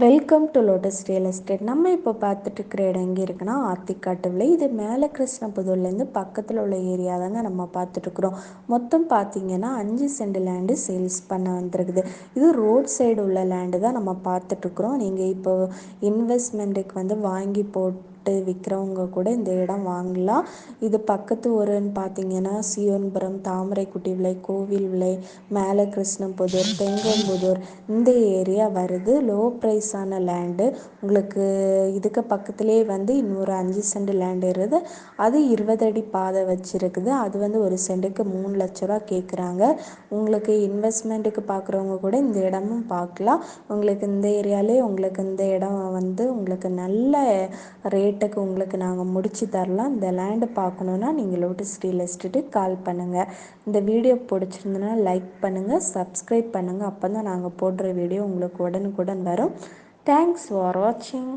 Welcome to lotus real estate. நம்ம இப்போ பார்த்துட்டு இருக்கிற இடம் எங்கே இருக்குன்னா ஆத்திக்காட்டுவில். இது மேலே கிருஷ்ணபுதூர்லேருந்து பக்கத்தில் உள்ள ஏரியா தாங்க நம்ம பார்த்துட்ருக்குறோம். மொத்தம் பார்த்தீங்கன்னா 5 சென்ட் லேண்டு சேல்ஸ் பண்ண வந்துருக்குது. இது ரோட் சைடு உள்ள லேண்டு தான் நம்ம பார்த்துட்ருக்குறோம். நீங்கள் இப்போ இன்வெஸ்ட்மெண்ட்டுக்கு வாங்கி போட்டு விற்கிறவங்க கூட இந்த இடம் வாங்கலாம். இது பக்கத்து ஊருன்னு பார்த்தீங்கன்னா சியோன்புரம், தாமரைக்குட்டி விலை, கோவில் விலை, மேலே கிருஷ்ணபுதூர், தெங்கம்புதூர் இந்த ஏரியா வருது. லோ ப்ரைஸான லேண்டு. உங்களுக்கு இதுக்கு பக்கத்துலேயே இன்னொரு 5 சென்ட் லேண்டு இருக்குது. அது 20 அடி பாதை வச்சுருக்குது. அது ஒரு சென்ட்டுக்கு 3 லட்ச ரூபா கேட்குறாங்க. உங்களுக்கு இன்வெஸ்ட்மெண்ட்டுக்கு பார்க்குறவங்க கூட இந்த இடமும் பார்க்கலாம். உங்களுக்கு இந்த ஏரியாலே உங்களுக்கு இந்த இடம் உங்களுக்கு நல்ல ரேட்டுக்கு உங்களுக்கு நாங்கள் முடித்து தரலாம். இந்த லேண்டு பார்க்கணுன்னா நீங்கள் லோட்டஸ் ரியல் எஸ்டேட்டுக்கு கால் பண்ணுங்கள். இந்த வீடியோ பிடிச்சிருந்ததுன்னா லைக் பண்ணுங்கள், சப்ஸ்கிரைப் பண்ணுங்கள். அப்போ தான் நாங்கள் போடுற வீடியோ உங்களுக்கு உடனுக்குடன் வரும். தேங்க்ஸ் ஃபார் வாட்சிங்.